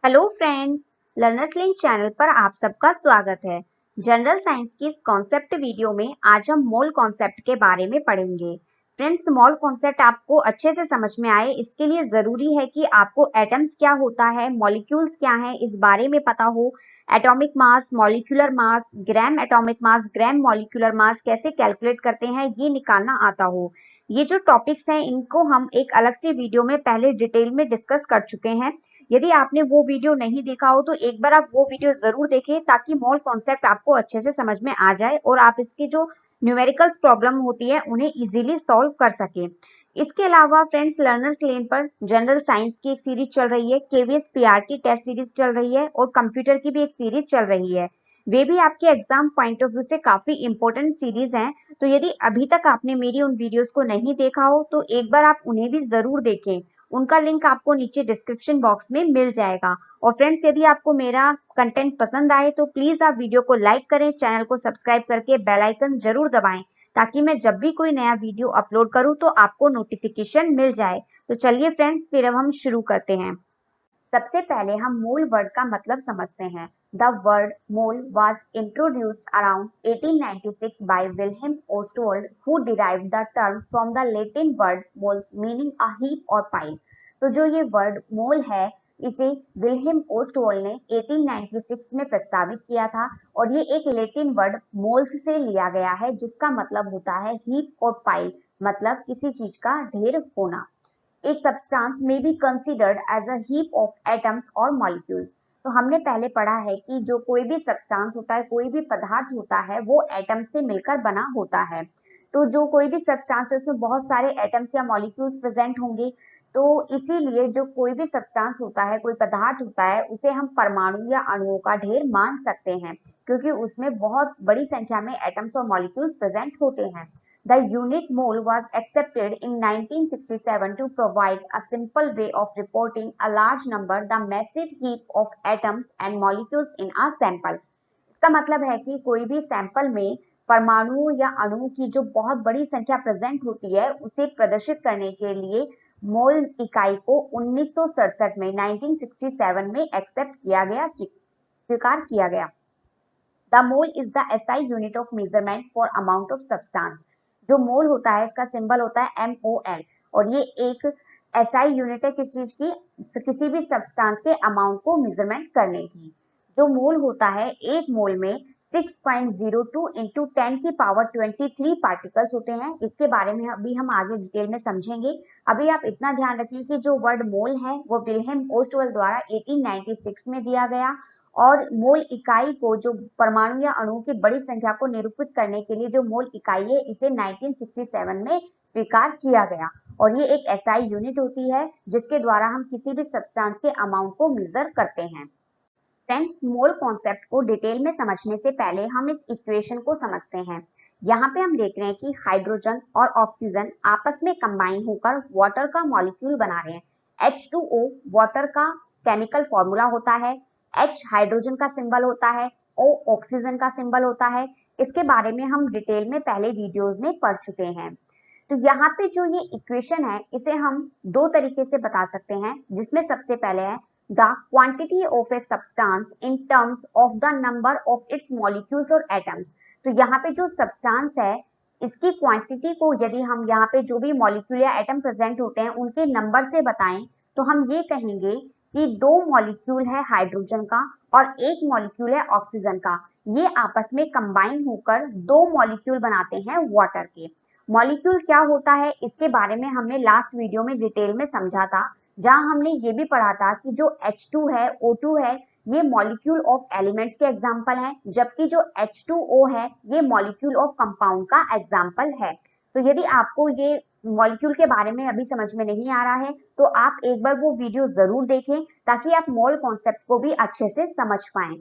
Hello friends, learners link channel पर आप सबका स्वागत है। जनरल साइंस की इस कॉन्सेप्ट वीडियो में आज हम मोल कॉन्सेप्ट के बारे में पढ़ेंगे। फ्रेंड्स, मोल कॉन्सेप्ट आपको अच्छे से समझ में आए इसके लिए जरूरी है कि आपको एटम्स क्या होता है, मॉलिक्यूल्स क्या हैं, इस बारे में पता हो। एटॉमिक मास, मॉलिक्यूलर मास, gram atomic mass, gram molecular mass कैसे कैलकुलेट करते हैं ये निकालना आता हो। ये जो टॉपिक्स हैं इनको हम एक अलग से वीडियो में पहले डिटेल में डिस्कस कर चुके हैं। यदि आपने वो वीडियो नहीं देखा हो तो एक बार आप वो वीडियो जरूर देखें ताकि मोल कॉन्सेप्ट आपको अच्छे से समझ में आ जाए और आप इसकी जो न्यूमेरिकल्स प्रॉब्लम होती है उन्हें इजीली सॉल्व कर सके। इसके अलावा फ्रेंड्स, लर्नर्स लेन पर जनरल साइंस की एक सीरीज चल रही है, केवीएस पीआरटी टेस्ट सीरीज चल रही है और कंप्यूटर की भी एक सीरीज चल रही है। वे भी आपके एग्जाम पॉइंट ऑफ व्यू से काफी इंपॉर्टेंट सीरीज हैं। तो यदि अभी तक आपने मेरी उन वीडियोस को नहीं देखा हो तो एक बार आप उन्हें भी जरूर देखें। उनका लिंक आपको नीचे डिस्क्रिप्शन बॉक्स में मिल जाएगा। और फ्रेंड्स, यदि आपको मेरा कंटेंट पसंद आए तो प्लीज आप वीडियो को लाइक करें, चैनल को सब्सक्राइब करके बेल आइकन जरूर दबाएं ताकि मैं जब भी कोई नया वीडियो अपलोड करूं तो आपको नोटिफिकेशन मिल जाए। तो चलिए फ्रेंड्स, फिर अब हम शुरू करते हैं। सबसे पहले हम मोल वर्ड का मतलब समझते हैं। The word mole was introduced around 1896 by Wilhelm Ostwald, who derived the term from the Latin word moles meaning a heap or pile। तो जो ये वर्ड मोल है इसे विल्हेम ओस्टवॉल्ड ने 1896 में प्रस्तावित किया था और ये एक लेटिन वर्ड मोल्स से लिया गया है जिसका मतलब होता है हीप और पाइल, मतलब किसी चीज का ढेर होना। A substance may be considered as a heap of atoms or molecules। तो हमने पहले पढ़ा है कि जो कोई भी सब्सटेंस होता है, कोई भी पदार्थ होता है, वो एटम से मिलकर बना होता है। तो जो कोई भी सब्सटेंस है उसमें बहुत सारे एटम्स या मॉलिक्यूल्स प्रेजेंट होंगे। तो इसीलिए जो कोई भी सब्सटेंस होता है, कोई पदार्थ होता है, उसे हम परमाणु या अणुओं का ढेर मान सकते हैं क्योंकि उसमें बहुत बड़ी संख्या में एटम्स और मॉलिक्यूल्स प्रेजेंट होते हैं। The unit mole was accepted in 1967 to provide a simple way of reporting a large number, the massive heap of atoms and molecules in a sample। इसका मतलब है कि कोई भी सैंपल में परमाणु या अणु की जो बहुत बड़ी संख्या प्रेजेंट होती है उसे प्रदर्शित करने के लिए मोल इकाई को 1967 में 1967 में एक्सेप्ट किया गया, स्वीकार किया गया। The mole is the SI unit of measurement for amount of substance. जो मोल होता है इसका सिंबल होता है MOL और ये एक एसआई यूनिट है किस चीज की, किसी भी सब्सटेंस के अमाउंट को मेजरमेंट करने की। जो मोल होता है एक मोल में 6.02 इंटू 10 की पावर 23 पार्टिकल्स होते हैं। इसके बारे में अभी हम आगे डिटेल में समझेंगे। अभी आप इतना ध्यान रखिए कि जो वर्ड मोल है वो विल्हेम ओस्टवॉल्ड द्वारा 1896 में दिया गया और मोल इकाई को, जो परमाणु या अणुओं की बड़ी संख्या को निरूपित करने के लिए जो मोल इकाई है, इसे 1967 में स्वीकार किया गया और ये एक एसआई यूनिट होती है जिसके द्वारा हम किसी भी सब्सटेंस के अमाउंट को मेजर करते हैं। फ्रेंड्स, मोल कॉन्सेप्ट को डिटेल में समझने से पहले हम इस इक्वेशन को समझते हैं। यहाँ पे हम देख रहे हैं कि हाइड्रोजन और ऑक्सीजन आपस में कंबाइन होकर वाटर का मॉलिक्यूल बना रहे हैं। H2O वाटर का केमिकल फॉर्मूला होता है, H हाइड्रोजन का सिंबल होता है, O ऑक्सीजन का सिंबल होता है। इसके बारे में हम डिटेल में पहले वीडियोस में पढ़ चुके हैं। तो यहाँ पे जो ये इक्वेशन है इसे हम दो तरीके से बता सकते हैं, जिसमें सबसे पहले है the quantity of a substance in terms of the number of its molecules और atoms। तो यहाँ पे जो सब्सटेंस है इसकी क्वांटिटी को यदि हम यहाँ पे जो भी मॉलिक्यूल या एटम प्रेजेंट होते हैं उनके नंबर से बताएं तो हम ये कहेंगे कि दो मॉलिक्यूल है हाइड्रोजन का और एक मॉलिक्यूल है ऑक्सीजन का, ये आपस में कंबाइन होकर दो मॉलिक्यूल बनाते हैं वाटर के। मॉलिक्यूल क्या होता है इसके बारे में हमने लास्ट वीडियो में डिटेल में समझा था, जहां हमने ये भी पढ़ा था कि जो H2 है, O2 है, ये मॉलिक्यूल ऑफ एलिमेंट्स के एग्जाम्पल है, जबकि जो H2O है ये मॉलिक्यूल ऑफ कंपाउंड का एग्जाम्पल है। तो यदि आपको ये मॉलिक्यूल के बारे में अभी समझ में नहीं आ रहा है तो आप एक बार वो वीडियो जरूर देखें ताकि आप मोल कॉन्सेप्ट को भी अच्छे से समझ पाएं।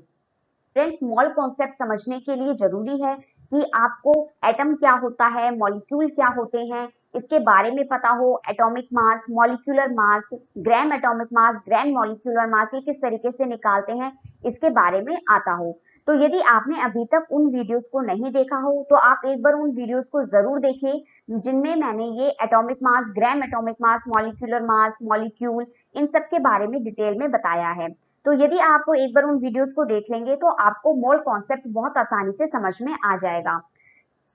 फ्रेंड्स, मोल कॉन्सेप्ट समझने के लिए जरूरी है कि आपको एटम क्या होता है, मॉलिक्यूल क्या होते हैं, इसके बारे में पता हो। एटॉमिक मास, मॉलिक्यूलर मास, gram atomic mass, gram molecular mass, ये किस तरीके से निकालते हैं इसके बारे में आता हो। तो यदि आपने अभी तक उन वीडियोस को नहीं देखा हो तो आप एक बार उन वीडियोस को जरूर देखें जिनमें मैंने ये atomic mass, gram atomic mass, molecular mass, molecule, इन सब के बारे में डिटेल में बताया है। तो यदि आप एक बार उन वीडियोस को देख लेंगे तो आपको मोल कॉन्सेप्ट बहुत आसानी से समझ में आ जाएगा।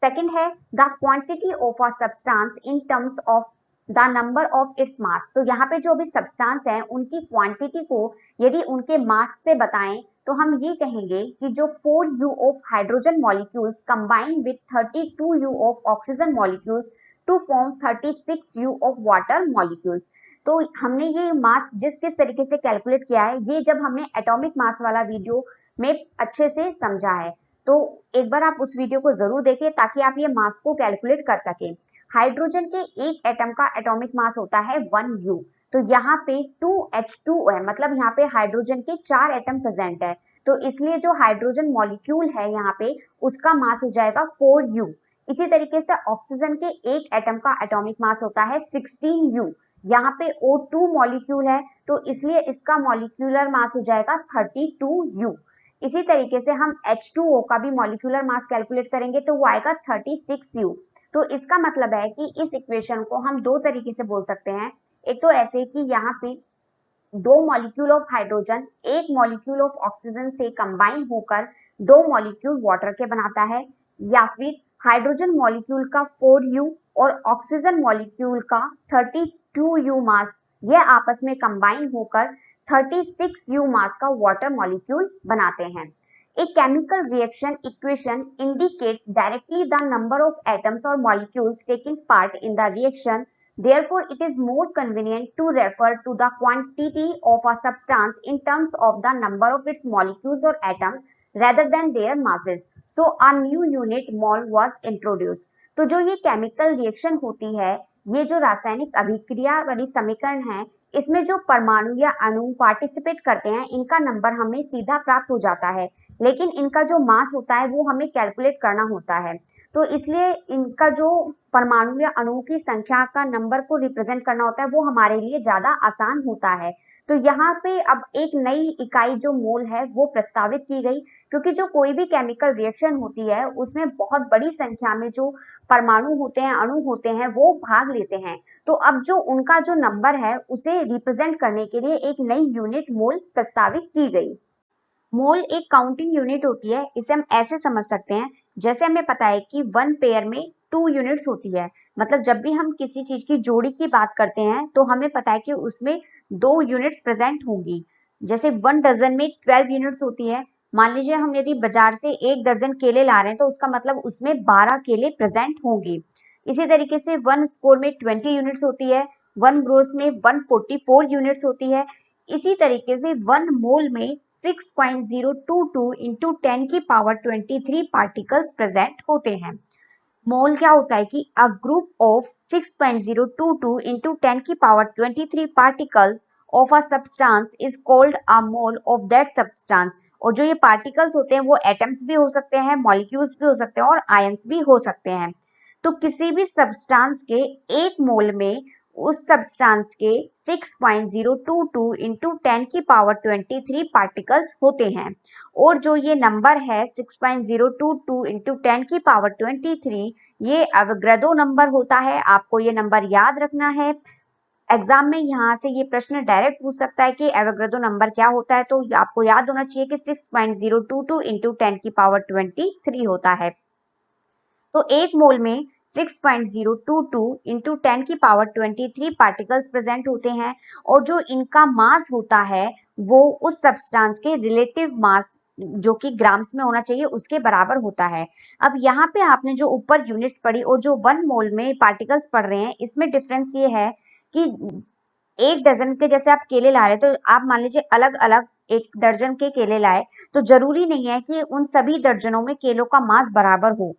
सेकंड है the quantity of a substance in terms of the number of its mass. तो यहाँ पे जो भी सब्सटेंस है उनकी क्वांटिटी को यदि उनके मास से बताएं तो हम ये कहेंगे कि जो 4u of hydrogen molecules combine with 32u of oxygen molecules to form 36u of water molecules. तो हमने ये मास किस तरीके से कैलकुलेट किया है ये जब हमने एटॉमिक मास वाला वीडियो में अच्छे से समझा है, तो एक बार आप उस वीडियो को जरूर देखें ताकि आप ये मास को कैलकुलेट कर सकें। हाइड्रोजन के एक एटम का एटॉमिक मास होता है 1u। तो यहाँ पे 2h2 है, मतलब यहाँ पे हाइड्रोजन के 4 एटम प्रेजेंट है, तो इसलिए जो हाइड्रोजन मॉलिक्यूल है यहाँ पे उसका मास हो जाएगा 4u। इसी तरीके से ऑक्सीजन के एक एटम का एटॉमिक मास होता है 16u। यहाँ पे O2 मॉलिक्यूल है तो इसलिए इसका मॉलिक्यूलर मास हो जाएगा 32u। इसी तरीके से हम H2O का भी मॉलिक्यूलर मास कैलकुलेट करेंगे तो वो आएगा 36u। तो इसका मतलब है कि इस इक्वेशन को हम दो तरीके से बोल सकते हैं। एक तो ऐसे कि यहाँ पे दो मॉलिक्यूल ऑफ हाइड्रोजन एक मॉलिक्यूल ऑफ ऑक्सीजन से कंबाइन होकर दो मॉलिक्यूल वाटर के बनाता है, या फिर हाइड्रोजन मॉलिक्यूल का 4u और ऑक्सीजन मॉलिक्यूल का 32u मास यह आपस में कंबाइन होकर 36u मास का वाटर मॉलिक्यूल बनाते हैं। A chemical reaction equation indicates directly the number of atoms or molecules taking part in the reaction. Therefore, it is more convenient to refer to the quantity of a substance in terms of the number of its molecules or atoms rather than their masses. So, a new unit mole was introduced. तो जो ये chemical reaction होती है, ये जो रासायनिक अभिक्रिया वाली समीकरण है, इसमें जो परमाणु या अणु पार्टिसिपेट करते हैं इनका नंबर हमें सीधा प्राप्त हो जाता है, लेकिन इनका जो मास होता है वो हमें कैलकुलेट करना होता है। तो इसलिए इनका जो परमाणु या अणुओं की संख्या का नंबर को रिप्रेजेंट करना होता है वो हमारे लिए ज्यादा आसान होता है। तो यहाँ पे अब एक नई इकाई जो मोल है वो प्रस्तावित की गई, क्योंकि जो कोई भी केमिकल रिएक्शन होती है उसमें बहुत बड़ी संख्या में जो परमाणु होते हैं, अणु होते हैं, वो भाग लेते हैं। तो अब जो उनका जो नंबर है उसे रिप्रेजेंट करने के लिए एक नई यूनिट मोल प्रस्तावित की गई। मोल एक काउंटिंग यूनिट होती है। इसे हम ऐसे समझ सकते हैं, जैसे हमें पता है कि वन पेयर में 2 यूनिट्स होती है, मतलब जब भी हम किसी चीज की जोड़ी की बात करते हैं तो हमें पता है कि उसमें 2 यूनिट्स प्रेजेंट होंगी। जैसे 1 डजन में 12 यूनिट्स होती है। मान लीजिए हम यदि बाजार से 1 दर्जन केले ला रहे हैं तो उसका मतलब उसमें 12 केले प्रेजेंट होंगे। इसी तरीके से 1 स्कोर में 20 यूनिट्स होती है, 1 ग्रोस में 144 यूनिट्स होती है। इसी तरीके से 1 मोल में 6.022 इंटू 10 की पावर 23 पार्टिकल्स प्रेजेंट होते हैं। मोल क्या होता है कि अ ग्रुप ऑफ 6.022 इंटू 10 की power 23 particles of a substance is called a mole of that substance. और जो ये पार्टिकल्स होते हैं वो एटम्स भी हो सकते हैं, मॉलिक्यूल्स भी हो सकते हैं और आयंस भी हो सकते हैं। तो किसी भी सब्सटेंस के एक मोल में उस सब्सटेंस के 6.022 इंटू 10 की पावर 23 पार्टिकल्स होते हैं। और जो ये नंबर है 6.022 इंटू 10 की पावर 23, ये अवोगाड्रो नंबर होता है। आपको ये नंबर याद रखना है। एग्जाम में यहाँ से ये प्रश्न डायरेक्ट पूछ सकता है कि एवोगाड्रो नंबर क्या होता है, तो आपको याद होना चाहिए कि 6.022 इंटू 10 की पावर 23 होता है। तो एक मोल में 6.022 इंटू 10 की पावर 23 पार्टिकल्स प्रेजेंट होते हैं, और जो इनका मास होता है वो उस सब्सटेंस के रिलेटिव मास जो कि ग्राम्स में होना चाहिए उसके बराबर होता है। अब यहाँ पे आपने जो ऊपर यूनिट्स पढ़ी और जो 1 मोल में पार्टिकल्स पढ़ रहे हैं, इसमें डिफरेंस ये है कि एक डजन के जैसे आप केले ला रहे, तो आप मान लीजिए अलग अलग एक दर्जन के केले लाए, तो जरूरी नहीं है कि उन सभी दर्जनों में केलों का मास बराबर हो,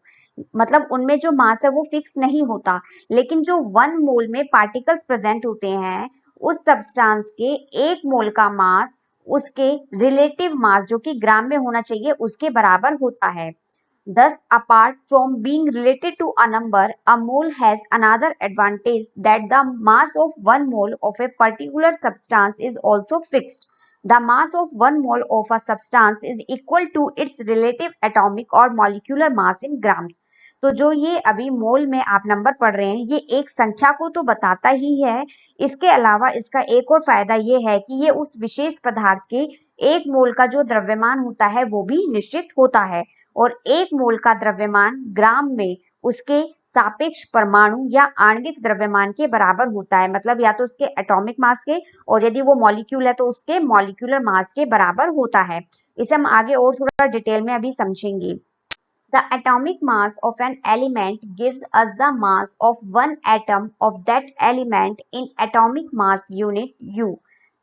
मतलब उनमें जो मास है वो फिक्स नहीं होता। लेकिन जो 1 मोल में पार्टिकल्स प्रेजेंट होते हैं उस सब्सटेंस के 1 मोल का मास उसके रिलेटिव मास जो कि ग्राम में होना चाहिए उसके बराबर होता है। Thus, apart from being related to a number, a mole has another advantage that the mass of 1 mole of a particular substance is also fixed. The mass of one mole of a substance is equal to its relative atomic or molecular mass in grams. तो जो ये अभी मोल में आप number पढ़ रहे हैं, ये एक संख्या को तो बताता ही है, इसके अलावा इसका एक और फायदा ये है कि ये उस विशेष पदार्थ के एक मोल का जो द्रव्यमान होता है वो भी निश्चित होता है, और एक मोल का द्रव्यमान ग्राम में उसके सापेक्ष परमाणु या आणविक द्रव्यमान के बराबर होता है, मतलब या तो उसके एटॉमिक मास के, और यदि वो मॉलिक्यूल है तो उसके मॉलिक्यूलर मास के बराबर होता है। इसे हम आगे और थोड़ा डिटेल में अभी समझेंगे। The atomic mass of an element gives us the mass of one atom of that element in atomic mass unit U.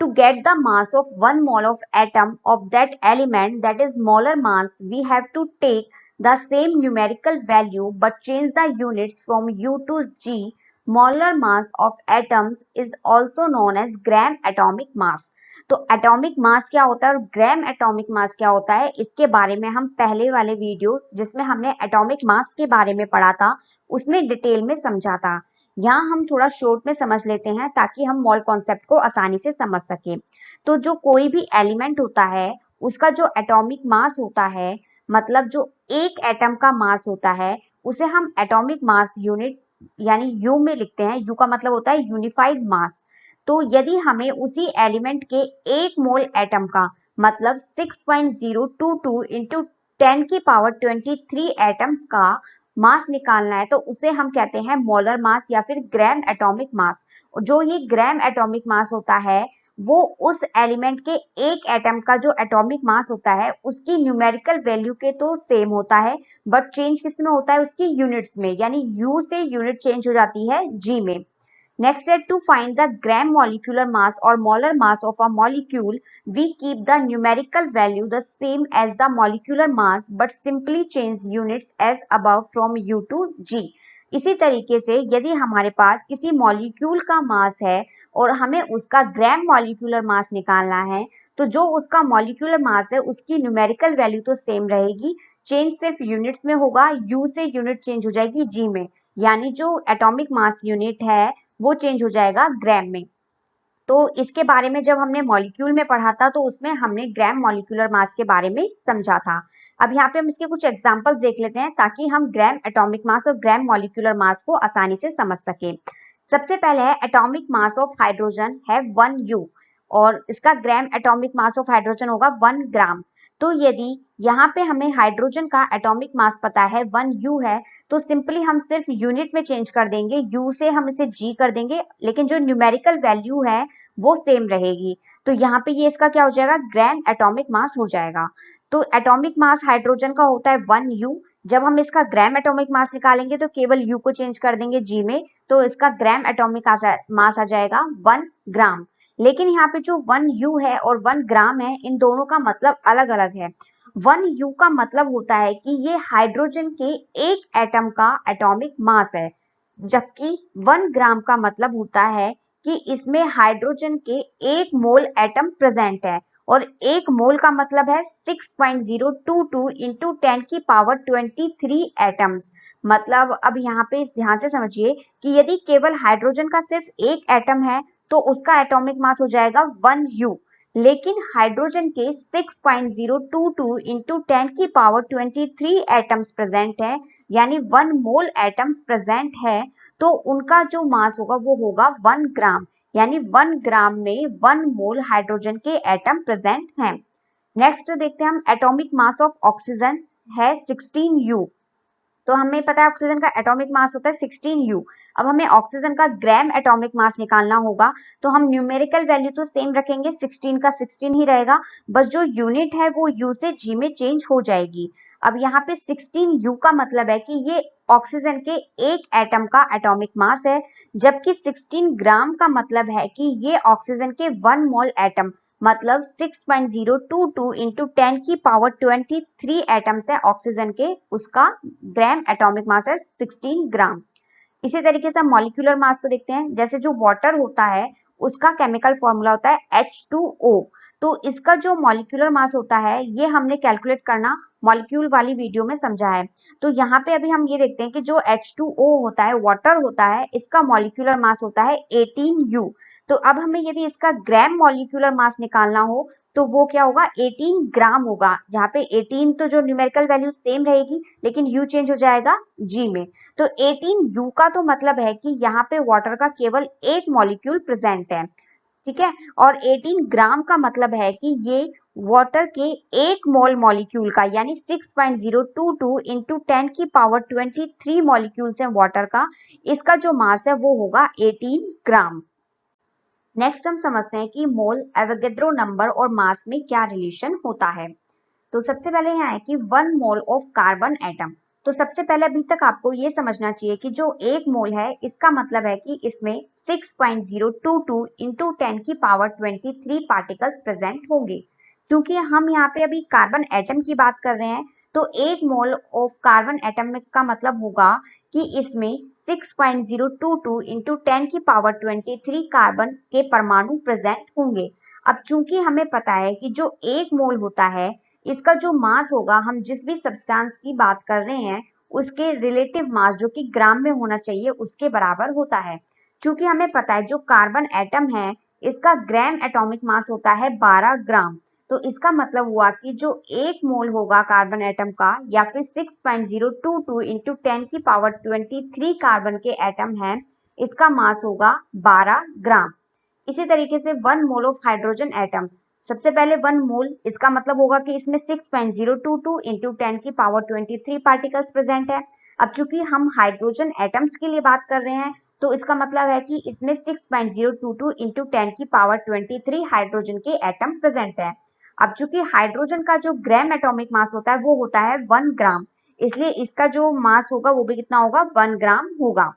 To get the mass of one mole of atom of that element, that is molar mass, we have to take the same numerical value but change the units from U to G. Molar mass of atoms is also known as gram atomic mass. तो atomic mass क्या होता है और ग्राम atomic मास क्या होता है, इसके बारे में हम पहले वाले वीडियो जिसमें हमने एटॉमिक मास के बारे में पढ़ा था उसमें डिटेल में समझा था। यहाँ हम थोड़ा शॉर्ट में समझ लेते हैं ताकि हम मोल कॉन्सेप्ट को आसानी से समझ सके। तो जो कोई भी एलिमेंट होता है उसका जो एटॉमिक मास होता है, मतलब जो एक एटम का मास होता है, उसे हम एटॉमिक मास यूनिट यानी यू में लिखते हैं। यू का मतलब होता है यूनिफाइड मास। तो यदि हमें उसी एलिमेंट के एक मोल एटम का मतलब 6.022 इंटू 10 की पावर 23 एटम्स का मास निकालना है तो उसे हम कहते हैं मोलर मास या फिर ग्राम एटॉमिक मास। और जो ये ग्राम एटॉमिक मास होता है वो उस एलिमेंट के एक एटम का जो एटॉमिक मास होता है उसकी न्यूमेरिकल वैल्यू के तो सेम होता है, बट चेंज किस में होता है, उसकी यूनिट्स में, यानी यू से यूनिट चेंज हो जाती है जी में। Next step, to find the gram molecular mass or molar mass of a molecule, we keep the numerical value the same as the molecular mass but simply change units as above from U to G. इसी तरीके से यदि हमारे पास किसी molecule का मास है और हमें उसका ग्राम मॉलिक्यूलर मास निकालना है, तो जो उसका मॉलिक्यूलर मास है उसकी न्यूमेरिकल वैल्यू तो सेम रहेगी, चेंज सिर्फ यूनिट्स में होगा, U से यूनिट चेंज हो जाएगी G में, यानी जो एटॉमिक मास यूनिट है वो चेंज हो जाएगा ग्राम में। तो इसके बारे में जब हमने मॉलिक्यूल में पढ़ा था तो उसमें हमने ग्राम मॉलिक्यूलर मास के बारे में समझा था। अब यहाँ पे हम इसके कुछ एग्जांपल्स देख लेते हैं ताकि हम ग्राम एटॉमिक मास और ग्राम मॉलिक्यूलर मास को आसानी से समझ सके। सबसे पहले है एटॉमिक मास ऑफ हाइड्रोजन है 1U और इसका ग्राम एटॉमिक मास ऑफ हाइड्रोजन होगा 1 ग्राम। तो यदि यहाँ पे हमें हाइड्रोजन का एटॉमिक मास पता है 1U है तो सिंपली हम सिर्फ यूनिट में चेंज कर देंगे, U से हम इसे G कर देंगे, लेकिन जो न्यूमेरिकल वैल्यू है वो सेम रहेगी। तो यहाँ पे ये इसका क्या हो जाएगा, ग्राम एटॉमिक मास हो जाएगा। तो एटॉमिक मास हाइड्रोजन का होता है 1U। जब हम इसका ग्राम एटॉमिक मास निकालेंगे तो केवल U को चेंज कर देंगे G में, तो इसका ग्राम एटॉमिक मास आ जाएगा 1 ग्राम। लेकिन यहाँ पे जो 1U है और 1 ग्राम है, इन दोनों का मतलब अलग अलग है। 1U का मतलब होता है कि ये हाइड्रोजन के एक एटम का एटॉमिक मास है, जबकि 1 ग्राम का मतलब होता है कि इसमें हाइड्रोजन के एक मोल एटम प्रेजेंट है, और एक मोल का मतलब है 6.022 इंटू 10 की पावर 23 एटम्स। मतलब अब यहाँ पे ध्यान से समझिए कि यदि केवल हाइड्रोजन का सिर्फ एक एटम है तो उसका एटॉमिक मास हो जाएगा 1U, लेकिन हाइड्रोजन के 6.022 इंटू 10 की पावर 23 एटम्स प्रेजेंट है, यानी 1 मोल एटम्स प्रेजेंट है, तो उनका जो मास होगा वो होगा 1 ग्राम, यानी 1 ग्राम में 1 मोल हाइड्रोजन के एटम प्रेजेंट हैं। नेक्स्ट देखते हैं हम एटॉमिक मास ऑफ ऑक्सीजन है 16U। तो हमें पता है ऑक्सीजन का एटॉमिक मास होता है 16U। अब हमें ऑक्सीजन का ग्राम एटॉमिक मास निकालना होगा, तो हम न्यूमेरिकल वैल्यू तो सेम रखेंगे, 16 का 16 ही रहेगा, बस जो यूनिट है वो U से G में चेंज हो जाएगी। अब यहाँ पे 16U का मतलब है कि ये ऑक्सीजन के एक एटम का एटॉमिक मास है, जबकि 16 ग्राम का मतलब है कि ये ऑक्सीजन के 1 मोल एटम मतलब 6.022 इंटू 10 की पावर 23 एटम्स है ऑक्सीजन के, उसका ग्राम एटॉमिक मास है 16 ग्राम। इसी तरीके से हम मॉलिक्यूलर मास को देखते हैं। जैसे जो वाटर होता है उसका केमिकल फॉर्मूला होता है H2O। तो इसका जो मॉलिक्यूलर मास होता है ये हमने कैलकुलेट करना मॉलिक्यूल वाली वीडियो में समझा है। तो यहाँ पे अभी हम ये देखते हैं कि जो H2O होता है, वाटर होता है, इसका मॉलिक्यूलर मास होता है 18U। तो अब हमें यदि इसका ग्राम मॉलिक्यूलर मास निकालना हो तो वो क्या होगा, 18 ग्राम होगा। जहाँ पे 18 तो जो न्यूमेरिकल वैल्यू सेम रहेगी लेकिन यू चेंज हो जाएगा जी में। तो 18 यू का तो मतलब है कि यहाँ पे वाटर का केवल एक मॉलिक्यूल प्रेजेंट है, ठीक है। और 18 ग्राम का मतलब है कि ये वाटर के एक मोल मॉलिक्यूल का यानी 6.022 इंटू 10 की पावर 23 मॉलिक्यूल्स हैं वाटर का, इसका जो मास है वो होगा 18 ग्राम। नेक्स्ट हम समझते हैं कि मोल, एवोगैड्रो नंबर और मास में क्या रिलेशन होता है। तो सबसे पहले यहाँ है कि 1 मोल ऑफ कार्बन एटम। तो सबसे पहले अभी तक आपको ये समझना चाहिए कि जो एक मोल है इसका मतलब है कि इसमें 6.022 इंटू 10 की पावर 23 पार्टिकल्स प्रेजेंट होंगे। क्योंकि हम यहाँ पे अभी कार्बन एटम की बात कर रहे हैं तो एक मोल ऑफ कार्बन एटम का मतलब होगा कि इसमें 6.022 इंटू 10 की पावर 23 कार्बन के परमाणु प्रेजेंट होंगे। अब चूंकि हमें पता है कि जो एक मोल होता है इसका जो मास होगा, हम जिस भी सब्सटेंस की बात कर रहे हैं उसके रिलेटिव मास जो कि ग्राम में होना चाहिए उसके बराबर होता है। चूंकि हमें पता है जो कार्बन एटम है इसका ग्राम एटॉमिक मास होता है 12 ग्राम। तो इसका मतलब हुआ कि जो एक मोल होगा कार्बन एटम का या फिर 6.022 इंटू 10 की पावर 23 कार्बन के एटम है, इसका मास होगा 12 ग्राम। इसी तरीके से 1 मोल ऑफ हाइड्रोजन एटम, सबसे पहले 1 मोल इसका मतलब होगा कि इसमें 6.022 इंटू 10 की पावर 23 पार्टिकल्स प्रेजेंट है। अब चूंकि हम हाइड्रोजन एटम्स के लिए बात कर रहे हैं तो इसका मतलब है कि इसमें 6.022 इंटू 10 की पावर 23 हाइड्रोजन के एटम प्रेजेंट है। अब चूंकि हाइड्रोजन का जो ग्राम एटॉमिक मास होता है वो होता है 1 ग्राम, इसलिए इसका जो मास होगा वो भी कितना होगा, 1 ग्राम होगा।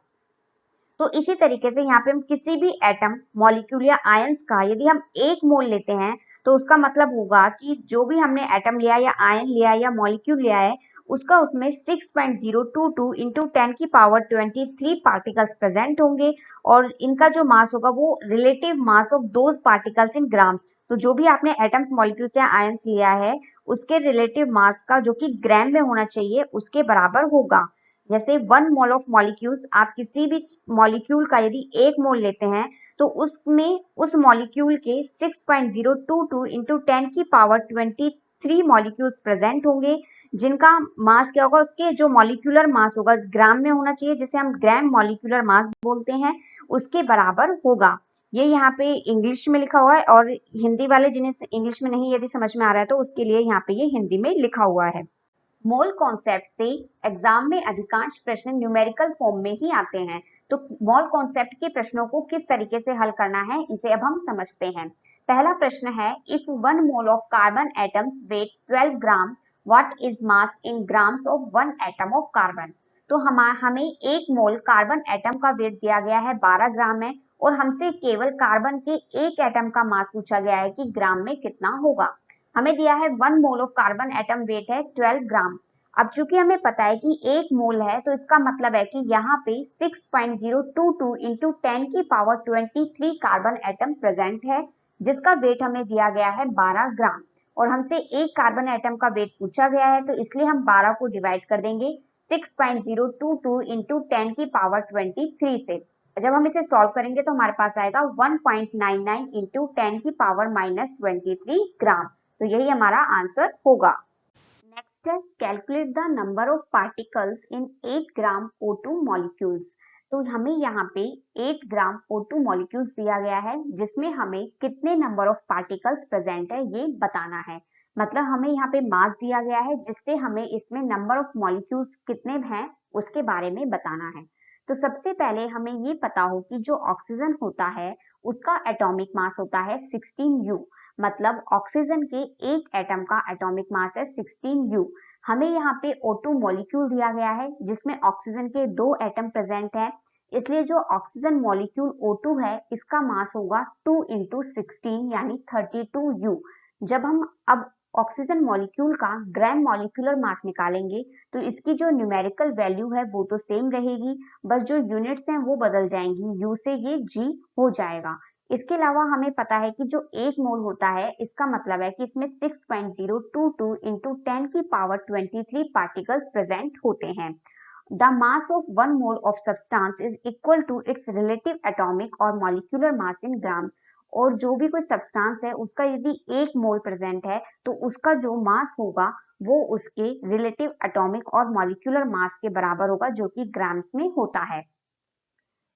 तो इसी तरीके से यहाँ पे हम किसी भी एटम, मॉलिक्यूल या आयंस का यदि हम एक मोल लेते हैं तो उसका मतलब होगा कि जो भी हमने एटम लिया या आयन लिया या मॉलिक्यूल लिया है उसका उसमें 6.022 इंटू 10 की पावर 23 पार्टिकल्स प्रेजेंट होंगे और इनका जो मास होगा वो relative mass of those particles in grams. तो जो भी आपने एटम्स, मॉलिक्यूल्स या आयंस लिया है उसके रिलेटिव मास का जो कि ग्राम में होना चाहिए उसके बराबर होगा। जैसे 1 मोल ऑफ मॉलिक्यूल्स, आप किसी भी मॉलिक्यूल का यदि एक मोल लेते हैं तो उसमें उस मॉलिक्यूल के 6.022 इंटू 10 की पावर 23 मॉलिक्यूल्स प्रेजेंट होंगे, जिनका मास क्या होगा, उसके जो मॉलिक्यूलर मास होगा ग्राम में होना चाहिए, जिसे हम ग्राम मॉलिक्यूलर मास बोलते हैं, उसके बराबर होगा। ये यहाँ पे इंग्लिश में लिखा हुआ है और हिंदी वाले जिन्हें इंग्लिश में नहीं यदि समझ में आ रहा है तो उसके लिए यहाँ पे ये हिंदी में लिखा हुआ है। मोल कॉन्सेप्ट से एग्जाम में अधिकांश प्रश्न न्यूमेरिकल फॉर्म में ही आते हैं। तो मोल कॉन्सेप्ट के प्रश्नों को किस तरीके से हल करना है इसे अब हम समझते हैं। पहला प्रश्न है, if 1 mole of carbon atoms weight 12 gram, what is mass in grams of 1 atom of carbon. तो हमें एक मोल कार्बन एटम का वेट दिया गया है 12 ग्राम है और हमसे केवल कार्बन के एक एटम का मास पूछा गया है कि ग्राम में कितना होगा। हमें दिया है 1 mole of carbon atom weight है 12 ग्राम। अब चूंकि हमें पता है कि एक मोल है तो इसका मतलब है कि यहाँ पे 6.022 इंटू 10 की पावर 23 कार्बन एटम प्रेजेंट है, जिसका वेट हमें दिया गया है 12 ग्राम और हमसे एक कार्बन एटम का वेट पूछा गया है, तो इसलिए हम 12 को डिवाइड कर देंगे 6.022 इंटू 10 की पावर 23 से। जब हम इसे सॉल्व करेंगे तो हमारे पास आएगा 1.99 इंटू 10 की पावर -23 ग्राम। तो यही हमारा आंसर होगा। नेक्स्ट है, calculate the number of particles in 8 gram O2 molecules. तो हमें यहाँ पे 8 ग्राम O2 मॉलिक्यूल्स दिया गया है जिसमें हमें कितने नंबर ऑफ पार्टिकल्स प्रेजेंट है ये बताना है। मतलब हमें यहाँ पे मास दिया गया है जिससे हमें इसमें नंबर ऑफ मॉलिक्यूल्स कितने हैं उसके बारे में बताना है। तो सबसे पहले हमें ये पता हो कि जो ऑक्सीजन होता है उसका एटॉमिक मास होता है 16U। मतलब ऑक्सीजन के एक एटम का एटॉमिक मास है 16U। हमें यहाँ पे O2 मॉलिक्यूल दिया गया है जिसमें ऑक्सीजन के 2 एटम प्रेजेंट हैं, इसलिए जो ऑक्सीजन मॉलिक्यूल O2 है इसका मास होगा 2 इंटू 16 यानी 32U। जब हम अब ऑक्सीजन मॉलिक्यूल का ग्राम मॉलिक्यूलर मास निकालेंगे तो इसकी जो न्यूमेरिकल वैल्यू है वो तो सेम रहेगी, बस जो यूनिट्स हैं वो बदल जाएंगी, U से ये G हो जाएगा। इसके अलावा हमें पता है कि जो एक मोल होता है इसका मतलब है कि इसमें 6.022 इंटू 10 की पावर 23 पार्टिकल्स प्रेजेंट होते हैं। The mass of one mole of substance is equal to its relative atomic और मॉलिक्यूलर मास इन ग्राम। और जो भी कोई सब्सटेंस है उसका यदि 1 मोल प्रेजेंट है तो उसका जो मास होगा वो उसके रिलेटिव एटॉमिक और मॉलिक्यूलर मास के बराबर होगा, जो कि ग्राम्स में होता है।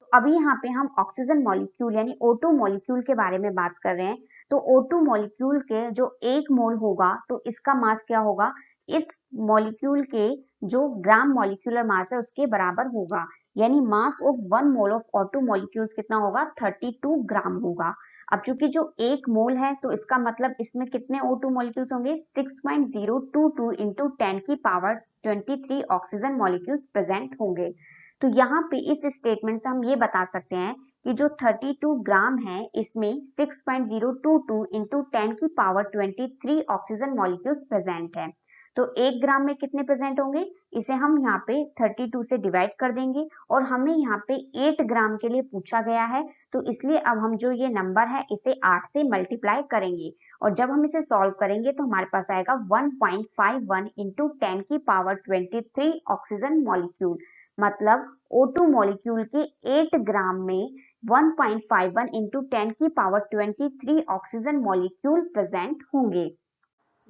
तो अभी यहाँ पे हम ऑक्सीजन मॉलिक्यूल यानी O2 मॉलिक्यूल के बारे में बात कर रहे हैं। तो O2 मॉलिक्यूल के जो 1 मोल होगा तो इसका मास क्या होगा, इस मॉलिक्यूल के जो ग्राम मॉलिक्यूलर मास है उसके बराबर होगा। यानी mass of 1 mole of O2 molecules कितना होगा, 32 ग्राम होगा। अब चूंकि जो 1 मोल है तो इसका मतलब इसमें कितने O2 मॉलिक्यूल्स होंगे, 6.022 इंटू 10 की पावर 23 ऑक्सीजन मॉलिक्यूल्स प्रेजेंट होंगे। तो यहाँ पे इस स्टेटमेंट से हम ये बता सकते हैं कि जो 32 ग्राम है इसमें 6.022 इंटू 10 की पावर 23 ऑक्सीजन मॉलिक्यूल्स प्रेजेंट है। तो 1 ग्राम में कितने प्रेजेंट होंगे, इसे हम यहाँ पे 32 से डिवाइड कर देंगे और हमें यहाँ पे 8 ग्राम के लिए पूछा गया है, तो इसलिए अब हम जो ये नंबर है इसे 8 से मल्टीप्लाई करेंगे और जब हम इसे सॉल्व करेंगे तो हमारे पास आएगा 1.51 इंटू 10 की पावर 23 ऑक्सीजन मॉलिक्यूल। मतलब O2 मॉलिक्यूल के 8 ग्राम में 1.51 इंटू 10 की पावर 23 ऑक्सीजन मॉलिक्यूल प्रेजेंट होंगे।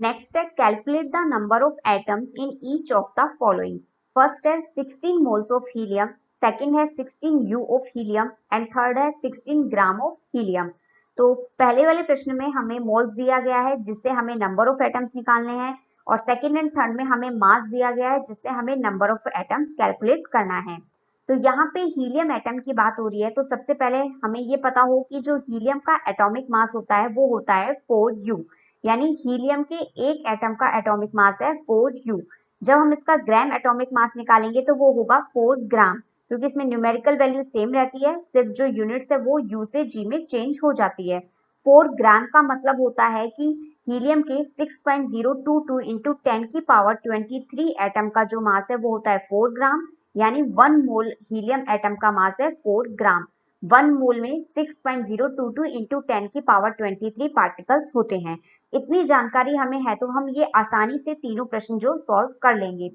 नेक्स्ट है calculate the number of atoms in each of the following. First है 16 मोल्स ऑफ हीलियम, सेकंड है 16 you of helium and third है 16 gram of helium. तो पहले वाले प्रश्न में हमें मोल्स दिया गया है जिससे हमें नंबर ऑफ एटम्स निकालने हैं और सेकंड एंड थर्ड में हमें मास दिया गया है जिससे हमें नंबर ऑफ एटम्स कैलकुलेट करना है। तो यहाँ पे हीलियम एटम की बात हो रही है तो सबसे पहले हमें ये पता हो कि जो हीलियम का एटॉमिक मास होता है वो होता है 4u। यानी हीलियम के एक एटम का एटॉमिक मास है 4u। जब हम इसका ग्राम एटॉमिक मास निकालेंगे तो वो होगा 4 ग्राम, क्योंकि इसमें न्यूमेरिकल वैल्यू सेम रहती है, सिर्फ जो यूनिट्स है वो u से g में चेंज हो जाती है। 4 ग्राम का मतलब होता है कि हीलियम के 6.022 इंटू 10 की पावर 23 एटम का जो मास है वो होता है 4 ग्राम। यानी 1 मोल हीलियम एटम का मास है 4 ग्राम। 1 मोल में 6.022 इंटू 10 की पावर 23 पार्टिकल्स होते हैं। इतनी जानकारी हमें है तो हम ये आसानी से तीनों प्रश्न जो सॉल्व कर लेंगे।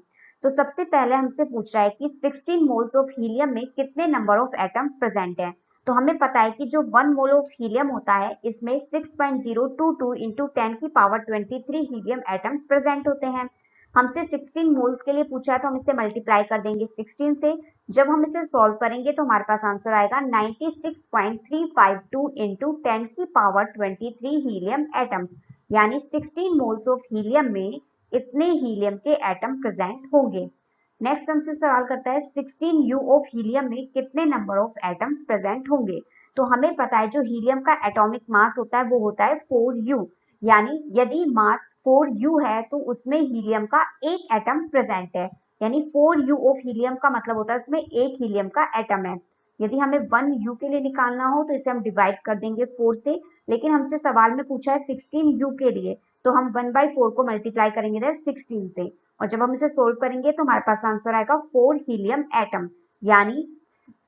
तो सबसे पहले हमसे पूछ रहा है कि 16 मोल्स ऑफ हीलियम में कितने नंबर ऑफ एटम प्रेजेंट है। तो हमें पता है कि जो 1 मोल ऑफ हीलियम होता है इसमें 6.022 इंटू 10 की पावर 23 हीलियम एटम्स प्रेजेंट होते हैं। हमसे 16 मोल्स के लिए पूछा है तो हम इसे मल्टीप्लाई कर देंगे 16 से। जब हम इसे सॉल्व करेंगे तो हमारे पास आंसर आएगा 96.352 इंटू 10 की पावर 23 हीलियम एटम्स। यानी 16 मोल्स ऑफ हीलियम में इतने हीलियम के एटम प्रेजेंट होंगे। नेक्स्ट हमसे सवाल करता है 16 यू ऑफ हीलियम में कितने नंबर ऑफ एटम्स प्रेजेंट होंगे। तो हमें पता है जो हीलियम का एटॉमिक मास होता है वो होता है 4u। यानी यदि मास 4u है तो उसमें हीलियम का एक एटम प्रेजेंट है। यानी 4u ऑफ हीलियम का मतलब होता है उसमें एक हीलियम का एटम है। यदि हमें 1u के लिए निकालना हो तो इसे हम डिवाइड कर देंगे 4 से, लेकिन हमसे सवाल में पूछा है 16u के लिए तो हम 1/4 को मल्टीप्लाई करेंगे 16 से और जब हम इसे सोल्व करेंगे तो हमारे पास आंसर आएगा 4 हीलियम एटम। यानी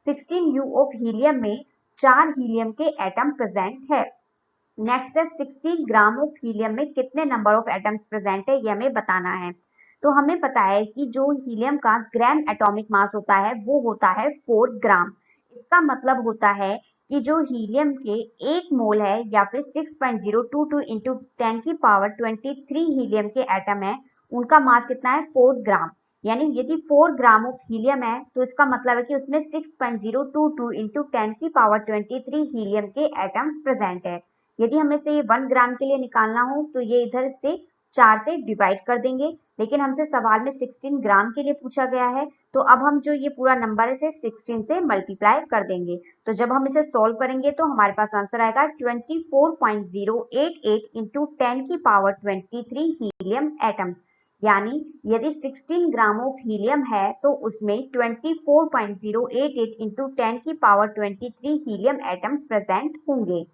16u ऑफ हीलियम में 4 हीलियम के एटम प्रेजेंट है। नेक्स्ट है 16 ग्राम ऑफ हीलियम में कितने नंबर ऑफ एटम्स प्रेजेंट है ये हमें बताना है। तो हमें पता है कि जो हीलियम का ग्राम एटॉमिक मास होता है वो होता है 4 ग्राम। इसका मतलब होता है कि जो हीलियम के 1 मोल है या फिर 6.022 इंटू 10 की पावर 23 हीलियम के एटम है उनका मास कितना है 4 ग्राम। यानी यदि 4 ग्राम ऑफ हीलियम है तो इसका मतलब है कि उसमें 6.022 इंटू 10 की पावर 23 हीलियम के एटम्स प्रेजेंट है। यदि हमें से ये 1 ग्राम के लिए निकालना हो तो ये इधर से 4 से डिवाइड कर देंगे, लेकिन हमसे सवाल में 16 ग्राम के लिए पूछा गया है तो अब हम जो ये पूरा नंबर है इसे 16 से मल्टीप्लाई कर देंगे। तो जब हम इसे सॉल्व करेंगे तो हमारे पास आंसर आएगा 24.088 इंटू 10 की पावर 23 हीलियम एटम्स। यानी यदि 16 ग्राम ऑफ हीलियम है तो उसमें 24.088 इंटू 10 की पावर 23 हीलियम एटम्स प्रेजेंट होंगे।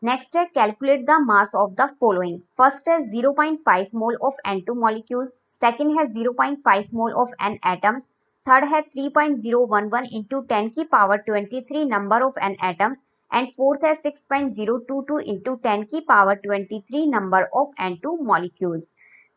नेक्स्ट है calculate the mass of the following. First है 0.5 mole of N2 molecule, second है 0.5 mole of N atom, third है 3.011 इंटू 10 की power 23 number of N atoms and fourth है 6.022 into 10 की power 23 number of N2 molecules.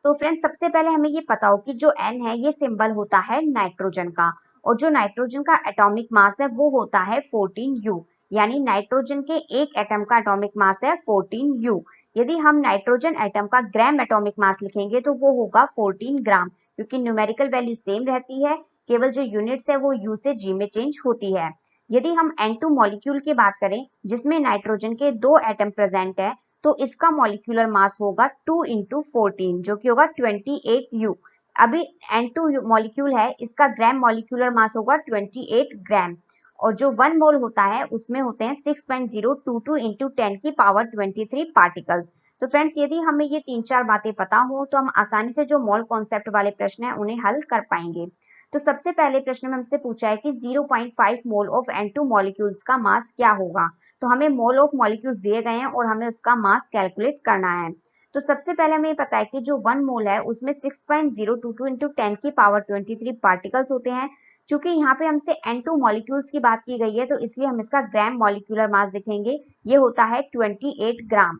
तो friends सबसे पहले हमें ये पता हो कि जो N है ये सिंबल होता है नाइट्रोजन का, और जो नाइट्रोजन का एटॉमिक मास है वो होता है 14U, यानी नाइट्रोजन के एक एटम का एटॉमिक मास है 14U। यदि हम नाइट्रोजन एटम का ग्राम एटॉमिक मास लिखेंगे तो वो होगा 14 ग्राम, क्योंकि न्यूमेरिकल वैल्यू सेम रहती है, केवल जो यूनिट्स है वो U से G में चेंज होती है। यदि हम N2 मॉलिक्यूल की बात करें जिसमें नाइट्रोजन के 2 एटम प्रेजेंट है, तो इसका मॉलिक्यूलर मास होगा 2 इंटू 14 जो कि होगा 28U। अभी N2 मॉलिक्यूल है, इसका ग्राम मॉलिक्यूलर मास होगा 28 ग्राम, और जो 1 मोल होता है उसमें होते हैं 6.022 इंटू 10 की पावर 23 पार्टिकल्स। तो फ्रेंड्स यदि हमें ये 3-4 बातें पता हो तो हम आसानी से जो मोल कॉन्सेप्ट वाले प्रश्न है उन्हें हल कर पाएंगे। तो सबसे पहले प्रश्न में हमसे पूछा है कि 0.5 मोल ऑफ N2 मॉलिक्यूल्स का मास क्या होगा। तो हमें मोल ऑफ मॉलिक्यूल्स दिए गए हैं और हमें उसका मास कैलकुलेट करना है। तो सबसे पहले हमें पता है कि जो 1 मोल है उसमें 6.022 इंटू 10 की पावर 23 पार्टिकल्स होते हैं। चूंकि यहाँ पे हमसे N2 मॉलिक्यूल्स की बात की गई है तो इसलिए हम इसका ग्राम मॉलिक्यूलर मास देखेंगे, ये होता है 28 ग्राम।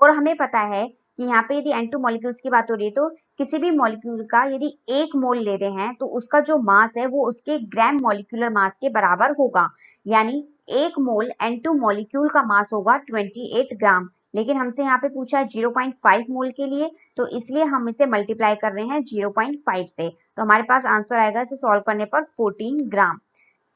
और हमें पता है कि यहाँ पे यदि N2 मॉलिक्यूल्स की बात हो रही है तो किसी भी मॉलिक्यूल का यदि 1 मोल ले रहे हैं तो उसका जो मास है वो उसके ग्राम मॉलिक्यूलर मास के बराबर होगा, यानी 1 मोल N2 मॉलिक्यूल का मास होगा 28 ग्राम। लेकिन हमसे यहाँ पे पूछा है 0.5 मोल के लिए, तो इसलिए हम इसे मल्टीप्लाई कर रहे हैं 0.5 से, तो हमारे पास आंसर आएगा इसे सॉल्व करने पर 14 ग्राम।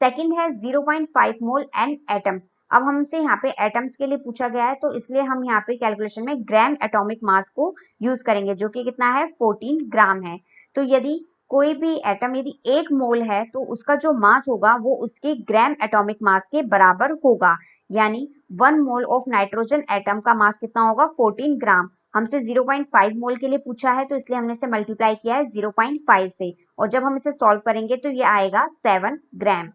सेकंड है 0.5 मोल N एटम्स। अब हमसे यहाँ पे एटम्स के लिए पूछा गया है तो इसलिए हम यहाँ पे कैलकुलेशन में ग्राम एटॉमिक मास को यूज करेंगे, जो कि कितना है 14 ग्राम है। तो यदि कोई भी एटम यदि 1 मोल है तो उसका जो मास होगा वो उसके ग्राम एटॉमिक मास के बराबर होगा, यानी 1 मोल ऑफ नाइट्रोजन एटम का मास कितना होगा 14 ग्राम। हमसे 0.5 मोल के लिए पूछा है तो इसलिए हमने इसे मल्टीप्लाई किया है 0.5 से, और जब हम इसे सॉल्व करेंगे तो ये आएगा 7 ग्राम।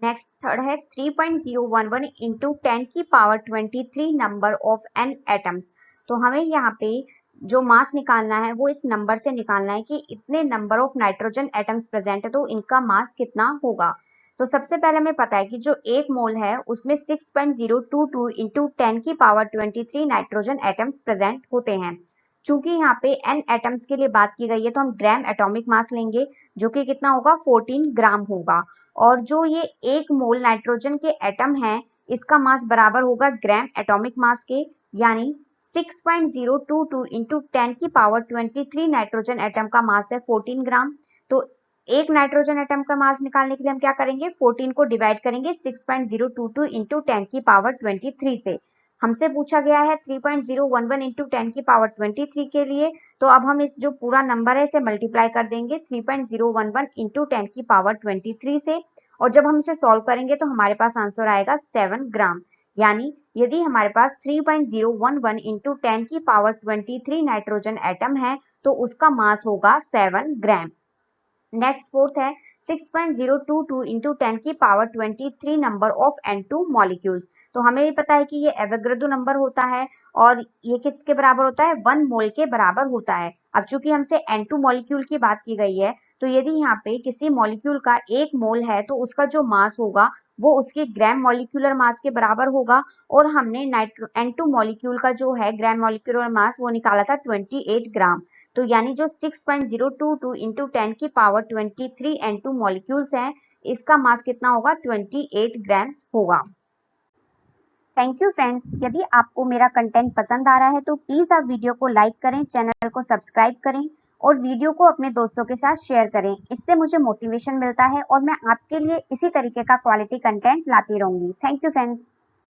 नेक्स्ट थर्ड है 3.011 इंटू 10 की power 23 number of N atoms. तो हमें यहाँ पे जो मास निकालना है वो इस नंबर से निकालना है कि इतने number of nitrogen atoms present है तो इनका मास कितना होगा। तो सबसे पहले हमें पता है कि जो 1 मोल है उसमें 6.022 इंटू 10 की पावर 23 नाइट्रोजन एटम्स प्रेजेंट होते हैं। चूंकि यहाँ पे N एटम्स के लिए बात की गई है तो हम ग्राम एटॉमिक मास लेंगे, जो कि कितना होगा 14 ग्राम होगा। और जो ये 1 मोल नाइट्रोजन के एटम है इसका मास बराबर होगा ग्राम एटॉमिक मास के, यानी 6.022 इंटू 10 की पावर 23 नाइट्रोजन एटम का मास है 14 ग्राम। तो एक नाइट्रोजन एटम का मास निकालने के लिए हम क्या करेंगे, 14 को डिवाइड करेंगे 6.022 इंटू 10 की पावर 23 से। हमसे पूछा गया है 3.011 इंटू 10 की पावर 23 के लिए, तो अब हम इस जो पूरा नंबर है इसे मल्टीप्लाई कर देंगे 3.011 इंटू 10 की पावर 23 से, और जब हम इसे सॉल्व करेंगे तो हमारे पास आंसर आएगा 7 ग्राम। यानी यदि हमारे पास 3.011 इंटू 10 की पावर 23 नाइट्रोजन एटम है तो उसका मास होगा 7 ग्राम। नेक्स्ट फोर्थ है 6.022 इंटू 10 की power 23 number of N2 molecules. तो हमें ये पता है कि ये एवोगैड्रो नंबर होता है और ये किसके बराबर होता है 1 मोल के बराबर होता है। अब चूंकि हमसे N2 मॉलिक्यूल की बात की गई है तो यदि यहाँ पे किसी मॉलिक्यूल का 1 मोल है तो उसका जो मास होगा वो उसके ग्राम मॉलिक्यूलर मास के बराबर होगा, और हमने N2 मॉलिक्यूल का जो है ग्राम मॉलिक्यूलर मास वो निकाला था 28 ग्राम। तो यानी जो 6.022 इंटू 10 की पावर 23 N2 मॉलिक्यूल्स हैं इसका मास कितना होगा 28 ग्राम्स होगा। थैंक यू फ्रेंड्स, यदि आपको मेरा कंटेंट पसंद आ रहा है तो प्लीज आप वीडियो को लाइक करें, चैनल को सब्सक्राइब करें और वीडियो को अपने दोस्तों के साथ शेयर करें। इससे मुझे मोटिवेशन मिलता है और मैं आपके लिए इसी तरीके का क्वालिटी कंटेंट लाती रहूंगी। Thank you friends.